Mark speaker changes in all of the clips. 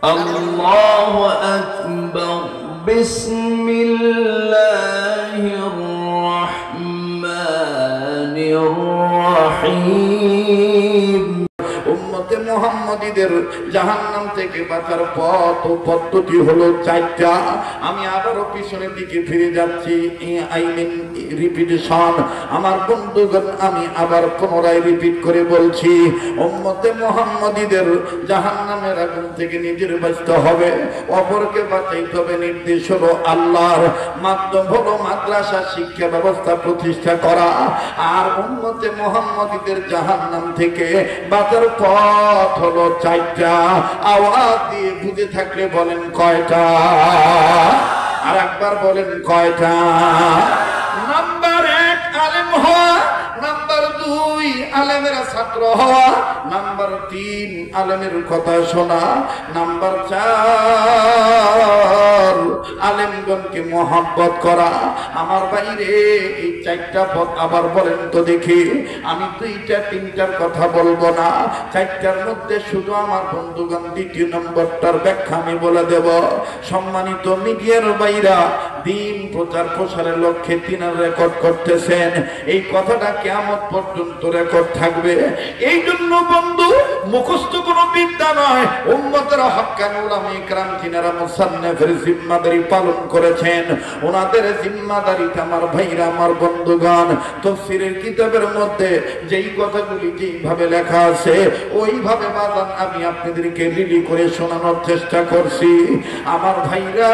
Speaker 1: আল্লাহু আকবার। বিসমিল্লাহির রহমানির রহিম। উম্মতে মুহাম্মাদীদের জাহান্নাম থেকে বাঁচার পথ ও পদ্ধতি হলো চারটা। আমি আবারও পিছনের দিকে ফিরে যাচ্ছি। I mean repetition. আমার বন্ধুগণ, আমি আবার পুনরায় রিপিট করে বলছি, উম্মতে মুহাম্মাদীদের জাহান্নামের আগুন থেকে নিজের বাঁচতে হবে, অপরকে বাঁচাইতে হবে। নির্দেশ হলো আল্লাহর, মাধ্যম হলো মাদ্রাসা শিক্ষা ব্যবস্থা প্রতিষ্ঠা করা। আর উম্মতে মুহাম্মাদীদের জাহান্নাম থেকে বাঁচার পথ হলো চারটা। আওয়াজ দিয়ে বুঝে থাকলে বলেন কয়টা? আর একবার বলেন কয়টা? নাম্বার 1 আলেম হওয়া, নাম্বার 2 আলেমের ছাত্র হওয়া, নাম্বার 3 আলেমের কথা শোনা, নাম্বার 4 আলেমগণকে মহব্বত করা। আমার বাইরে এই চারটা পথ আবার বলেন তো দেখি। আমি 2টা 3টার কথা বলবো না, 4টার মধ্যে শুধু আমার বন্ধুগণ 2 নম্বরটার ব্যাখ্যা আমি বলে দেব। সম্মানিত মিডিয়ার বাইরা, দিন প্রচার প্রসারের লক্ষ্যে তিনার রেকর্ড করতেছেন। এই কথাটা কিয়ামত পর্যন্ত রেকর্ড থাকবে। এই জন্য বন্ধু, মুখস্থ কোনো বিদ্যা নয়। উম্মতের হক্কানি উলামায়ে ইকরাম তিনারা মুসান্নিফের জিম্মাদারি পালন করেছেন। ওনাদের জিম্মাদারিতে আমার ভাইরা, আমার বন্ধুগণ, তাফসীরের কিতাবের মধ্যে যেই কথাগুলি যেইভাবে লেখা আছে ওইভাবে বাজান আমি আপনাদেরকে রিলি করে শোনানোর চেষ্টা করছি। আমার ভাইরা,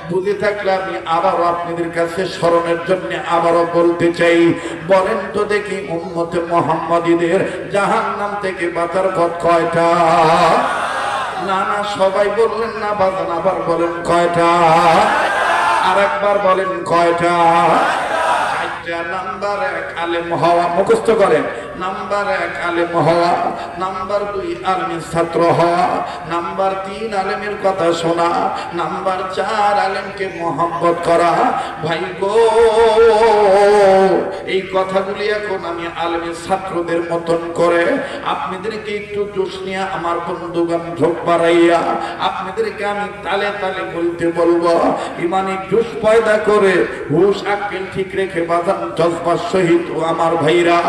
Speaker 1: বুঝে থাকলে আমি আবারও আপনাদের কাছে স্মরণের জন্য আবারও বলতে চাই। বলেন তো দেখি, উম্মতে মুহাম্মাদীদের জাহান্নাম থেকে বাঁচার পথ কয়টা? না না, সবাই বললেন না বাজান, আবার বলেন কয়টা? আর একবার বলেন কয়টা? নাম্বার 1 আলেম হওয়া, মুখস্থ করেন। নাম্বার 1 আলেম হওয়া, নাম্বার 2 আলেমের ছাত্র হওয়া, নাম্বার 3 আলেমের কথা শোনা, নাম্বার 4 আলেমকে মহব্বত করা। ভাই গো, এই কথাগুলি এখন আমি আলেমের ছাত্রদের মতন করে আপনাদেরকে একটু জোশ নিয়ে আমার বন্ধুগণ ঝোঁক বাড়াইয়া আপনাদেরকে আমি তালে তালে বলতে বলবো। ইমানি জোশ পয়দা করে হুশ আক্কেল ঠিক রেখে বাজার জজবার সহিত ও আমার ভাইরা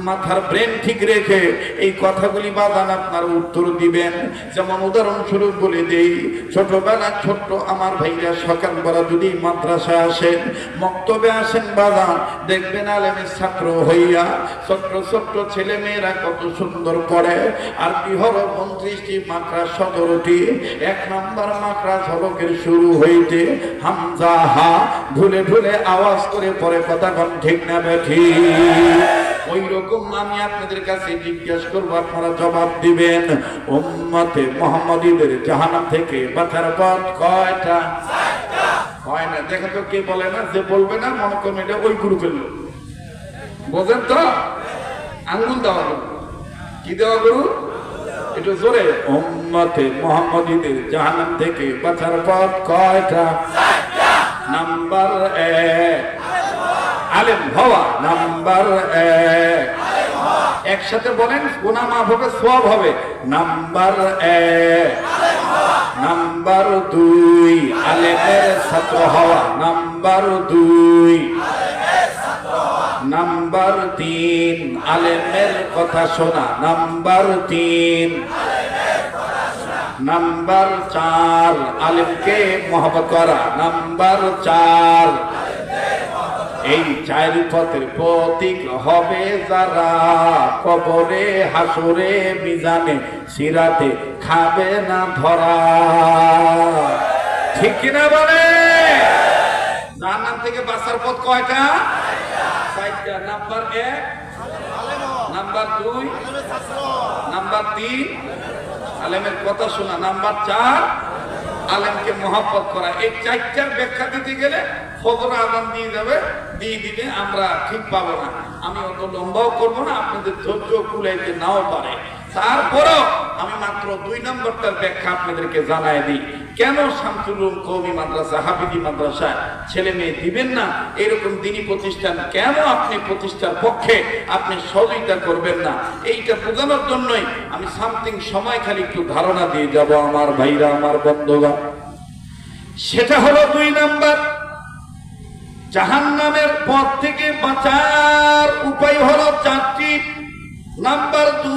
Speaker 1: মাথার ব্রেন ঠিক রেখে এই কথাগুলি বাদান আপনার উত্তর দিবেন। যেমন উদাহরণস্বরূপ বলে দেই, ছোটবেলা ছোট্ট আমার ভাইরা সকালবেলা যদি মাদ্রাসায় আসেন, মক্তবে আসেন বাদান, দেখবেন আলেমের ছাত্র হইয়া ছোট্ট ছোট্ট ছেলে মেয়েরা কত সুন্দর পড়ে। আর কি হলো 29টি মাকড়া 17টি। 1 নম্বর মাকড়া ঝলকের শুরু হইতে হামজা হা ঢুলে ঢুলে আওয়াজ করে পরে কথা ঠিক না বেঠি? ওই রকম আমি আপনাদের কাছে জিজ্ঞাসা করবো, আপনারা জবাব দিবেন। উম্মতে মুহাম্মাদীদের জাহান্নাম থেকে বাঁচার পথ কয়টা? হয় না, দেখো তো কে বলে না। যে বলবে না মনে করুন এটা ওই গ্রুপের লোক। বোঝেন তো? আঙ্গুল দেওয়া করুন। কি দেওয়া করুন? একটু জোরে। উম্মতে মুহাম্মাদীদের জাহান্নাম থেকে বাঁচার পথ কয়টা? নাম্বার 1 আলেম হওয়া, নাম্বার 1 একসাথে বলেন, গুনাহ মাফ হবে, সওয়াব হবে। নাম্বার 1 নাম্বার 2 আলেমের ছাত্র হওয়া, নাম্বার 2 নাম্বার 3 আলেমের কথা শোনা, নাম্বার 3 নাম্বার 4 আলেমকে মহব্বত করা, নাম্বার 4 এই 4 পথের প্রতীক হবে যারা কবরে হাসরে মিজানে সিরাতে খাবে না ধরা। ঠিক কিনা বলে? জাহান্নাম থেকে বাঁচার পথ কয়টা? 4টা। নাম্বার 1 নাম্বার 2 নাম্বার 3 আলেমের কথা শোনা, নাম্বার 4 আলেমকে মহব্বত করা। এই 4টার ব্যাখ্যা দিতে গেলে ফজর আযান দিয়ে যাবে, দিয়ে দিলে আমরা ঠিক পাবো না। আমি অত লম্বাও করবো না, আপনাদের ধৈর্য কুলাইতে নাও পারে। তারপরেও আমি মাত্র 2 নম্বরটার ব্যাখ্যা আপনাদেরকে জানাই দিই। কেন শামসুল উলুম কওমি মাদ্রাসা, হাফিজি মাদ্রাসা ছেলে মেয়ে দিবেন না? এরকম দিনী প্রতিষ্ঠান কেন আপনি প্রতিষ্ঠার পক্ষে আপনি সহযোগিতা করবেন না? এইটা বোঝানোর জন্যই আমি সামথিং সময় খালি একটু ধারণা দিয়ে যাব আমার ভাইরা, আমার বন্ধুগণ। সেটা হলো 2 নাম্বার, জাহান্নামের পথ থেকে বাঁচার উপায় হলো 4টি। নাম্বার 2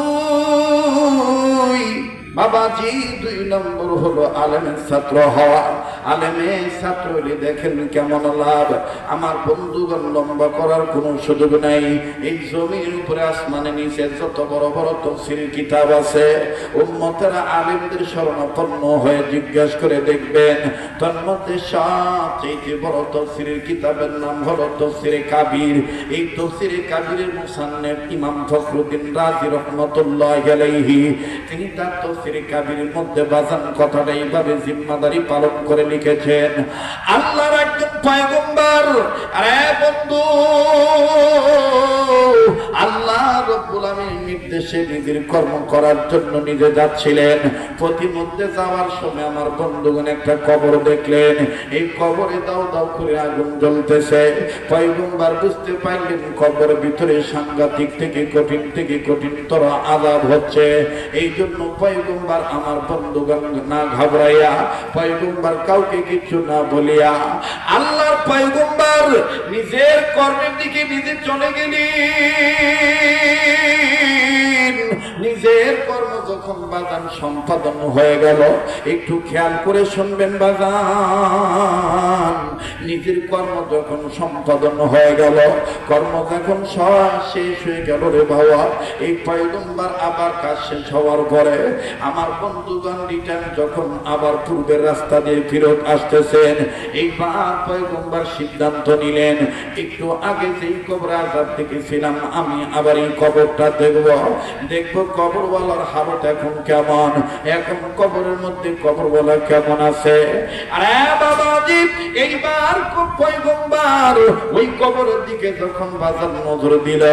Speaker 1: বাবাজি, 2 নম্বর হলো আলেমের ছাত্র হওয়া। আলেমের ছাত্র হলে দেখেন কেমন লাভ। আমার বন্ধুগণ, লম্বা করার কোনো সুযোগ নাই। এই জমির উপরে আসমানে নিচে যত বড় বড় তাফসীর কিতাব আছে, উম্মতেরা আলেমদের শরণাপন্ন হয়ে জিজ্ঞাসা করে দেখবেন, তার মধ্যে সবচেয়ে বড় তাফসীরের কিতাবের নাম হলো তাফসীরে কাবির। এই তাফসীরে কাবিরের মুসান্নিফ ইমাম ফখরুদ্দীন রাজি রাহমাতুল্লাহি আলাইহি, তিনি তার তাফসীরে কাবিরের মধ্যে বাজান কথাটা এইভাবে জিম্মাদারি পালন করে লিখেছেন, আল্লাহর একজন পয়গম্বর, আরে বন্ধু, আল্লাহ রাব্বুল আলামিনের নির্দেশে নিজের কর্ম করার জন্য নিজে যাচ্ছিলেন। প্রতিমধ্যে যাওয়ার সময় আমার বন্ধুগণ একটা কবর দেখলেন। এই কবরে দাও দাও করে আগুন জ্বলতেছে। পয়গম্বর বুঝতে পারলেন কবরের ভিতরে সাংঘাতিক থেকে কঠিনতর আযাব হচ্ছে। এই জন্য পয়গম্বর আমার বন্ধুগণ না ঘাবড়াইয়া, পয়গম্বর কাউকে কিছু না বলিয়া, আল্লাহর পয়গম্বর নিজের কর্মের দিকে নিজে চলে গেলেন। নিজের কর্ম যখন বাজান সম্পাদন হয়ে গেল, একটু খেয়াল করে শুনবেন বাজান, নিজের কর্ম যখন সম্পাদন হয়ে গেল, কর্ম যখন সব শেষ হয়ে গেল রে বাবা, এই পয়গম্বর আবার কাজ শেষ হওয়ার পরে আমার বন্ধুগণ রিটার্ন যখন আবার পূর্বের রাস্তা দিয়ে ফিরত আসতেছেন, এইবার পয়গম্বর সিদ্ধান্ত নিলেন, একটু আগে যেই কবর আযাব দেখেছিলাম আমি আবার এই কবরটা দেখব কবরওয়ালার হালত এখন কেমন, এখন কবরের মধ্যে কবরওয়ালা কেমন আছে। আরে বাবাজি, এইবার পয়গম্বর ওই কবরের দিকে যখন বাজার নজর দিল,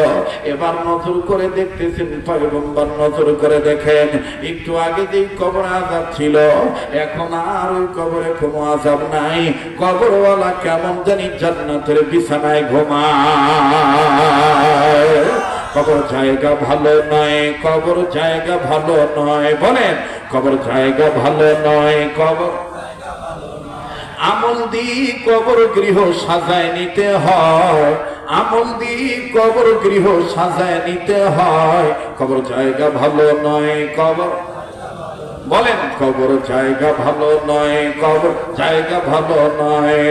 Speaker 1: এবার নজর করে দেখতেছেন, পয়গম্বর নজর করে দেখেন, একটু আগে যেই কবর আযাব ছিল এখন আর ওই কবরে কোনো আযাব নাই। কবরওয়ালা কেমন জানি জান্নাতের বিছানায় ঘুমায়। কবর জায়গা ভালো নয়, কবর জায়গা ভালো নয়, বলেন কবর জায়গা ভালো নয়। কবর আমল দিয়ে কবর গৃহ সাজায় নিতে হয়, আমল দিয়ে কবর গৃহ সাজায় নিতে হয়। কবর জায়গা ভালো নয়, কবর, বলেন কবর জায়গা ভালো নয়, কবর জায়গা ভালো নয়।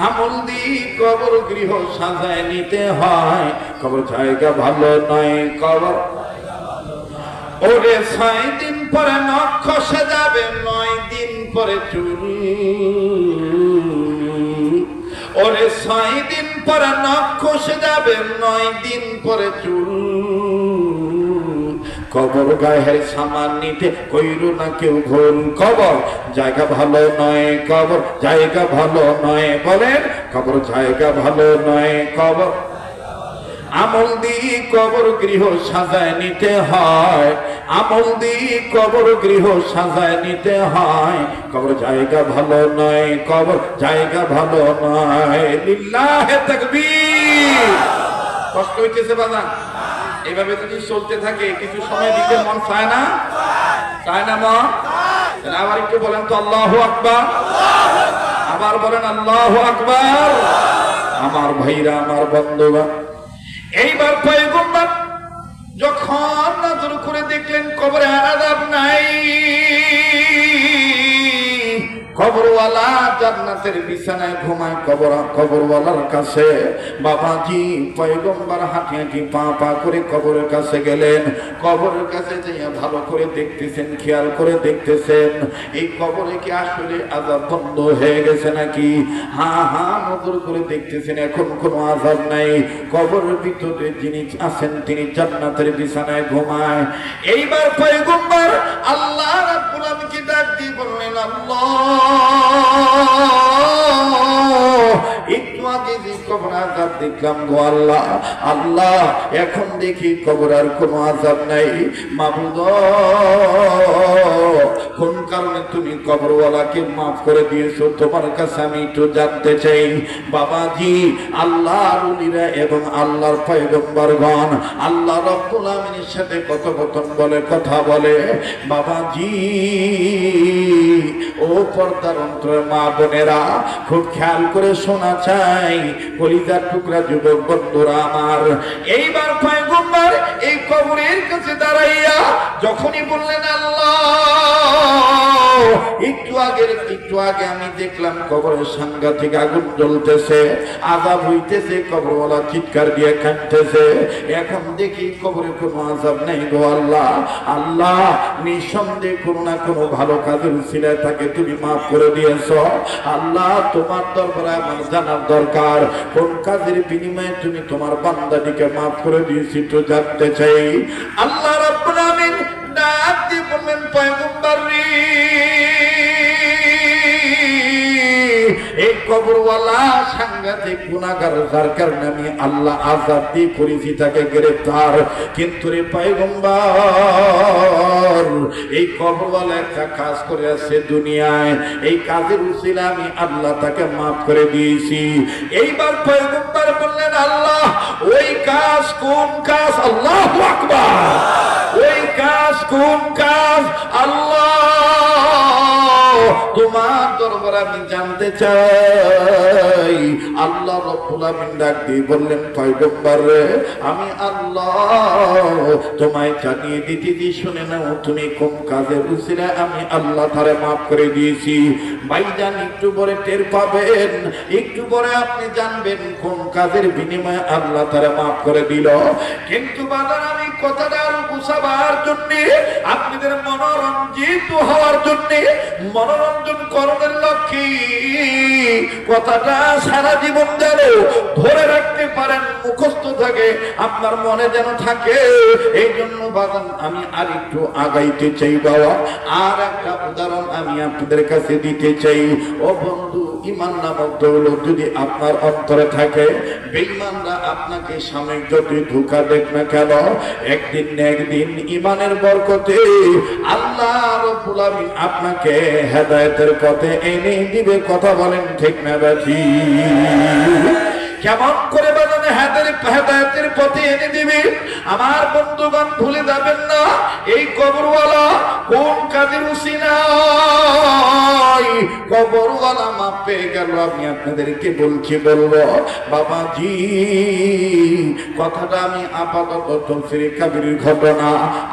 Speaker 1: আমল দিয়ে কবর গৃহ সাজায় নিতে হয়, কবর জায়গা ভালো নয়। কবর ওরে 6 দিন পরে নখ খসে যাবে, 9 দিন পরে চুল। ওরে 6 দিন পরে নখ খসে যাবে, 9 দিন পরে চুল। কবর গায়ের সামান নিতে কইরো না কেউ ভুল। কবর জায়গা ভালো নয়, কবর জায়গা ভালো নয়, বলেন কবর জায়গা ভালো নয়। কবর আমল দিয়ে কবর গৃহ সাজায় নিতে হয়, আমল দিয়ে কবর গৃহ সাজায় নিতে হয়। কবর জায়গা ভালো নয়, কবর জায়গা ভালো নয়। লিল্লাহে তাকবীর। কষ্ট হইতেছে বাবা, এইভাবে যদি চলতে থাকে কিছু সময় দিতে মন চায় না? চায় না মন? আবার একটু বলেন তো আল্লাহু আকবার, আবার বলেন আল্লাহু আকবার। আমার ভাইরা, আমার বন্ধুগণ, এইবার পয়গম্বর যখন নজর করে দেখলেন কবরে আযাব নাই, কবরওয়ালা জান্নাতের বিছানায় ঘুমায় কবরওয়ালার কাছে। বাবাজি, পয়গম্বর হাঁটি হাঁটি পা পা করে কবরের কাছে গেলেন। কবরের কাছে যাইয়া ভালো করে দেখতেছেন, খেয়াল করে দেখতেছেন এই কবরে কি আসলে আযাব বন্ধ হয়ে গেছে নাকি। হ্যাঁ, নজর করে দেখতেছেন এখন কোনো আযাব নাই। কবরের ভিতরে যিনি আছেন তিনি জান্নাতের বিছানায় ঘুমায়। এইবার পয়গম্বর আল্লাহ রাব্বুল আলামিনকে ডাক দিয়ে বললেন, আল্লাহ, একটু আগে যে কবর আযাব দেখলাম গো আল্লাহ, আল্লাহ এখন দেখি কবর আর কোনো আযাব নাই। মাবুদ, কোন কারণে তুমি কবরওয়ালাকে মাফ করে দিয়েছো, তোমার কাছে আমি একটু জানতে চাই বাবাজি, আল্লাহর ওলিরা এবং আল্লাহর পয়গম্বরগণ আল্লাহ রাব্বুল আমিনের সাথে কথোপকথন বলে, কথা বলে বাবাজি। ও পর্দার অন্তরের মা বোনেরা, খুব খেয়াল করে শোনা চাই, কলিজার টুকরা যুবক বন্ধুরা আমার। এইবার পয়গম্বর এই কবরের কাছে দাঁড়াইয়া যখনই বললেন আল্লাহ, একটু আগে আমি দেখলাম কবরের সাংঘাতিক আগুন জ্বলতেছে, আযাব হইতেছে, কবরওয়ালা চিৎকার দিয়ে কাঁদতেছে। এখন দেখি কবরে কোনো আযাব নেই গো আল্লাহ। আল্লাহ নিঃসন্দেহে কোনো না কোনো ভালো কাজের উসিলায় তাকে তুমি মাফ করে দিয়েছো। আল্লাহ তোমার দরবারে আমার জানার দরকার, কোন কাজের বিনিময়ে তুমি তোমার বান্দাটিকে মাফ করে দিয়েছি তো জানতে চাই। আল্লাহ রাব্বুল আমিন ডাক দিয়ে বললেন, পয়গম্বর রে, এই কবরওয়ালা সাংঘাতিক গুনাহগার, যার কারণে আমি আল্লাহ আযাব দিয়ে করেছি তাকে গ্রেফতার। কিন্তু রে পয়গম্বর, এই কবরওয়ালা একটা কাজ করে আছে দুনিয়ায়, এই কাজের উসিলা আমি আল্লাহ তাকে মাফ করে দিয়েছি। এইবার পয়গম্বর বললেন, আল্লাহ ওই কাজ কোন কাজ? আল্লাহু আকবার। ওই কাজ কোন কাজ? আল্লাহ তোমার দরবারে আমি জানতে চাই। আল্লাহ রাব্বুল আমিন ডাক দিয়ে বললেন, পয়গম্বর রে, আমি আল্লাহ তোমায় জানিয়ে দিতেছি, শুনে নাও, তুমি কোন কাজের উসিলায় আমি আল্লাহ তারে মাফ করে দিয়েছি। ভাইজান একটু পরে টের পাবেন, একটু পরে আপনি জানবেন কোন কাজের বিনিময়ে আল্লাহ তারে মাফ করে দিল। কিন্তু বাজার আমি কথাটা আরো বুঝাবার জন্য, আপনাদের মনোরঞ্জিত হওয়ার জন্য, মনোরঞ্জন করণের লক্ষ্যে কথাটা সারা জীবন যেন ধরে রাখতে পারেন, মুখস্থ থাকে, আপনার মনে যেন থাকে, এই জন্য বাগান আমি আর একটু আগাইতে চাই বাবা। আর একটা উদাহরণ আমি আপনাদের কাছে দিতে চাই। ও বন্ধু, ঈমান নামক দৌলত যদি আপনার অন্তরে থাকে, বেঈমানরা আপনাকে সাময়িক যদি ধোঁকা দেখ না কেন, একদিন না একদিন ঈমানের বরকতে আল্লাহ রাব্বুল আমিন আপনাকে হেদায়েতের পথে এনে দিবে। কথা বলেন ঠিক না বেঠি? কেমন করে বাজানে হেদায়েতের পথে এনে দিবে? আমার বন্ধুগণ ভুলে যাবেন না, এই কবরওয়ালা কোন কাজের উসিলায় কবরওয়ালা মাপ পেয়ে গেল। আমি আপনাদেরকে বলবো বাবাজি, কথাটা আমি আপাতত তফসিরে কাবীরের ঘটনা,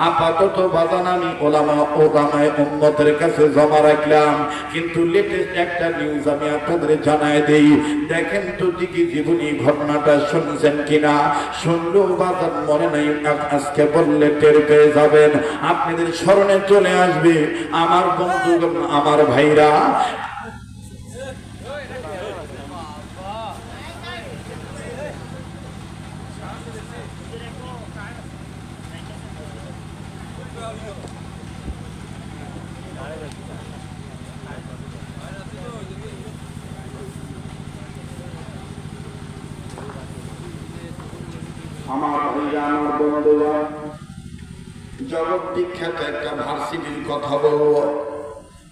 Speaker 1: আপাতত বাজান আমি ওলামায়ে উম্মতের কাছে জমা রাখলাম। কিন্তু লেটেস্ট একটা নিউজ আমি আপনাদের জানাই দেই। দেখেন তো দিকে জীবনী ঘটনাটা শুনছেন কিনা? শুনলেও বাজান মনে নাই, আজকে বললে টের পেয়ে যাবেন, আপনাদের স্মরণে চলে আসবে। আমার বন্ধুগণ, আমার ভাইরা, আমার ভাইরা, আমার বন্ধুরা, জগৎ বিখ্যাত একটা ভার্সিটির কথা বলবো।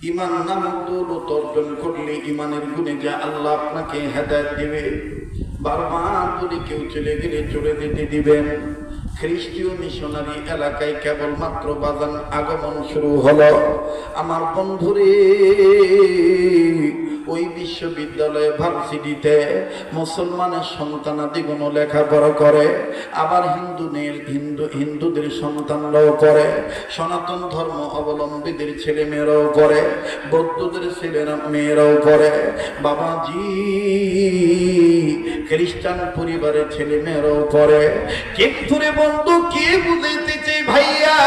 Speaker 1: ঈমান নামক দৌলত অর্জন করলে ঈমানের গুণে যা আল্লাহ আপনাকে হেদায়েত দিবে। বারবার বলি, কেউ চলে গেলে চলে যেতে দিবেন। খ্রিস্টীয় মিশনারি এলাকায় কেবলমাত্র বাজান আগমন শুরু হলো। আমার বন্ধুরে, ওই বিশ্ববিদ্যালয়ে ভার্সিটিতে মুসলমানের সন্তানাদিগণ লেখাপড়া করে, আবার হিন্দুদের সন্তানরাও পড়ে, সনাতন ধর্ম অবলম্বীদের ছেলে মেয়েরাও পড়ে, বৌদ্ধদের ছেলেরা মেয়েরাও পড়ে। বাবাজি, খ্রিস্টান পরিবারের ছেলে মেয়েরাও পড়ে। কিন্তু রে বন্ধু, কে বুঝাইতেছে ভাইয়া,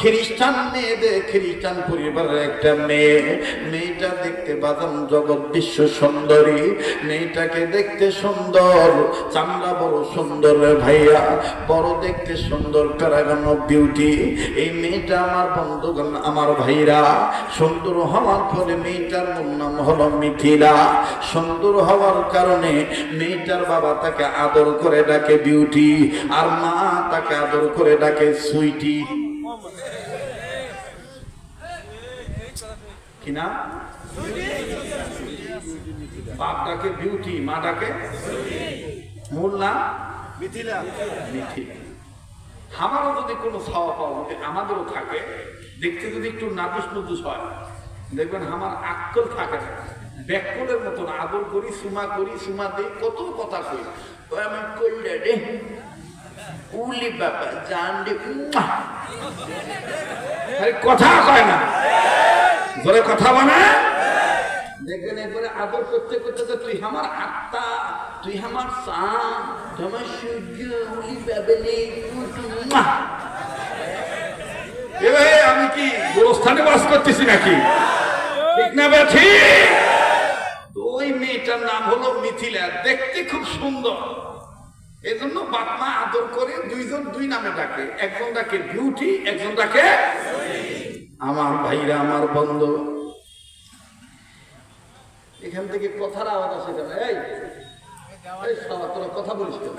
Speaker 1: খ্রিস্টান মেয়েদের, খ্রিস্টান পরিবারের একটা মেয়েটা দেখতে বাদাম জগৎ বিশ্ব সুন্দরী, মেয়েটাকে দেখতে সুন্দর, চামড়া বড় সুন্দর রে ভাইয়া, বড় দেখতে সুন্দর, প্যারাগন অফ বিউটি। এই মেয়েটা আমার বন্ধুগণ, আমার ভাইরা, সুন্দর হওয়ার ফলে মেয়েটার নাম হলো মিথিলা। সুন্দর হওয়ার কারণে মেয়েটার বাবা তাকে আদর করে ডাকে বিউটি, আর মা তাকে আদর করে ডাকে সুইটি। কি কি না? বাপ ডাকে বিউটি, মা ডাকে মূল না মিথিলা। মিথিলা আমারও যদি কোনো খাওয়া পাওয়া যদি আমাদেরও থাকে, দেখতে যদি একটু নাদুস নুদুস হয়, দেখবেন আমার আক্কল থাকে না, ব্যাকলের মতন আদর করি, সুমা দিই, কত কথা কই, আমি কইলে রে উলি বাবা জান রে, কথা কয় না, জোরে কথা বলে। দেখবেন এরপরে আদর করতে করতে তো তুই আমার আত্মা, তুই আমার চাঁদ, তুই আমার সূর্য, উলি বাবেলে আমি কি গোরস্থানে বাস করতেছি নাকি? ঠিক না বেঠি? ওই মেয়েটার নাম হলো মিথিলা, দেখতে খুব সুন্দর, এজন্য বাপ মা আদর করে দুইজন দুই নামে ডাকে, একজন ডাকে বিউটি, একজন ডাকে। আমার ভাইরা, আমার বন্ধু, এখান থেকে কথার আওয়াজ আসে কেন? এই শালা তোরা কথা বলিস তো,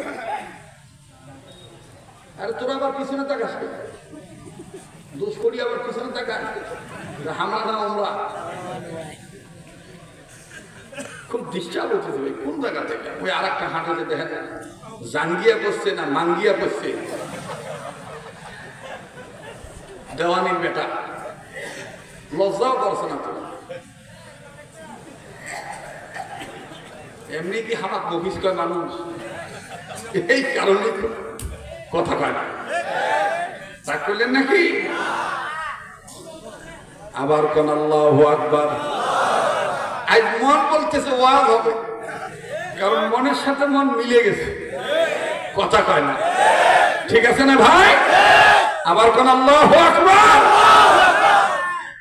Speaker 1: আরে তোরা আবার পিছনে তাকাস, দোষ করি আবার পিছনে তাকাস, হামলা না আমরা খুব ডিস্টার্ব হচ্ছে। ভাই কোন জায়গা থেকে ওই আর একটা হাঁটাতে দেখেন জাঙ্গিয়া করছে না মাঙ্গিয়া করছে, দেওয়ানির বেটা, লজ্জাও করছে না তো। এমনি কি হামাক মফিস কয় মানুষ, এই কারণে কথা কয় না, তা করলেন নাকি? আবার কোন আল্লাহু আকবার। আজ মন বলতেছে ওয়াজ হবে, কারণ মনের সাথে মন মিলে গেছে, কথা কয় না, ঠিক আছে না ভাই? আবার কোন আল্লাহু আকবার।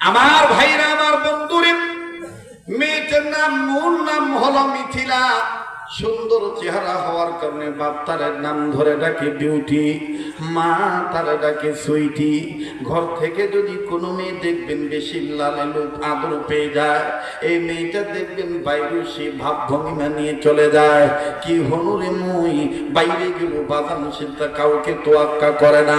Speaker 1: আমার ভাইরা, আমার বন্ধুরে, মেয়েটার নাম, মূল নাম হলো মিথিলা। সুন্দর চেহারা হওয়ার কারণে বাপ তার নাম ধরে ডাকে বিউটি, মা তার ডাকে সুইটি। ঘর থেকে যদি কোনো মেয়ে দেখবেন বেশি লালে লোক আদর পেয়ে যায়, এই মেয়েটা দেখবেন বাইরে সে ভাব ভঙ্গিমা নিয়ে চলে যায়, কি হনুরে মুই বাইরে গেল বাজান সেটা কাউকে তোয়াক্কা করে না।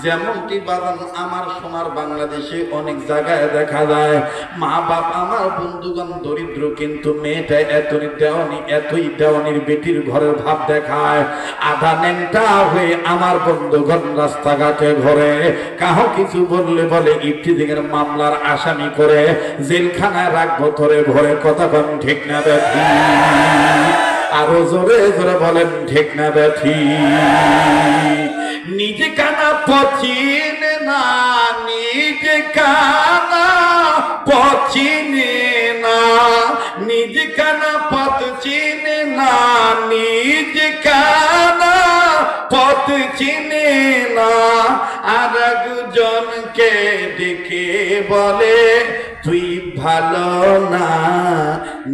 Speaker 1: যেমনটি বাজান আমার সোনার বাংলাদেশে অনেক জায়গায় দেখা যায়, মা বাপ আমার বন্ধুগণ দরিদ্র, কিন্তু মেয়েটা এতই দেওয়ানি, এতই দেওয়ানির বেটির ঘরের ভাব দেখায়, আধা ন্যাংটা হয়ে আমার বন্ধুগণ রাস্তাঘাটে ঘরে, কাহো কিছু বললে বলে ইফতিজিংয়ের মামলার আসামি করে জেলখানায় রাখবো ধরে ঘরে। কথা কম ঠিক না বেঠি? আরো জোরে জোরে বলেন ঠিক না বেঠি? নিজে কানা পচিনে না, নিজে কানা পচিনে না, নিজে কানা পথ চিনে না, নিজে কানা পথ চিনে না, আর একজনকে দেখে বলে তুই ভালো না,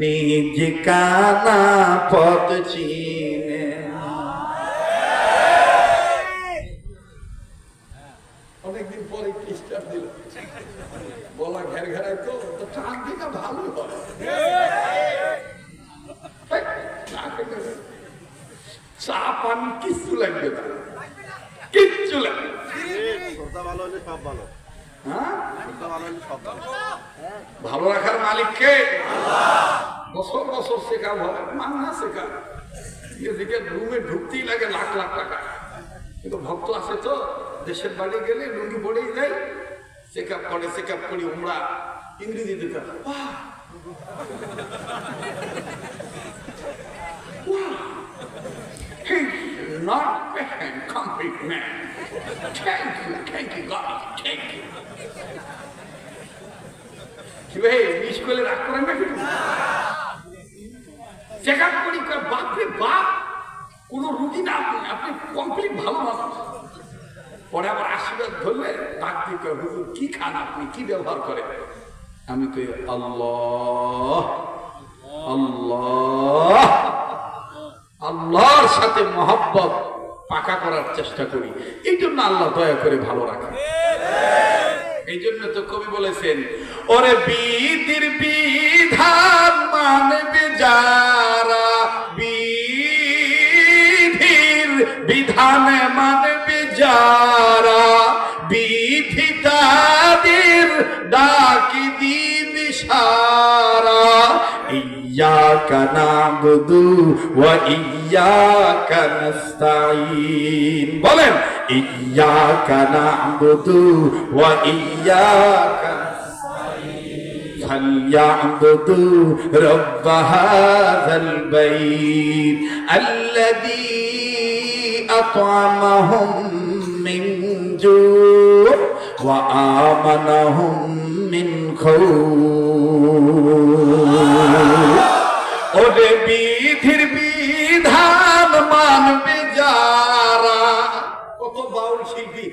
Speaker 1: নিজ কানা পথ চিনে। অনেকদিন পরে খ্রিস্টান দিল, বলা ঘের ঘেরায় তো টান দিটা ভালো হয়, চা পানি কিচ্ছু লাগবে না, কিচ্ছু লাগবে। ভালো রাখার মালিক কে? বছর বছর শেখাব হয়, মান্না শেখা, এদিকে রুমে ঢুকতেই লাগে লাখ লাখ টাকা, কিন্তু ভক্ত আছে তো, দেশের বাড়ি গেলে লুঙ্গি পড়েই যায়, চেকআপ করে, চেকআপ করি আমরা ইংরেজি দেখা, he's not a complete man. Thank you, God, thank you. কি ভাই স্কুলে রাগ করেন না কিন্তু? চেক আপ করি, বাপরে বাপ, কোন রুগী না আপনি, আপনি কমপ্লিট ভালো মানুষ। পরে আবার আশীর্বাদ ধরলে ডাক দিতে, হুজুর কি খান আপনি, কি ব্যবহার করেন? আমি কই আল্লাহ আল্লাহ, আল্লাহর সাথে মহব্বত পাকা করার চেষ্টা করি, এই জন্য আল্লাহ দয়া করে ভালো রাখে। এই জন্য তো কবি বলেছেন, ওরে বিধির বিধান মানবে যারা, বিধির বিধানে মানবে যারা, বিধি তাদের ডাকি দিবি ইশারা ইয়াকা নাবুদু ওয়া ইয়াকা নাস্তাঈন বলেন ইয়াকা নাবুদু ওয়া ইয়াকা فليعبدوا رب هذا البيت الذي أطعمهم من جوع وآمنهم من خوف ওরে বিধির বিধান মানবে যারা কত বাউল শিল্পী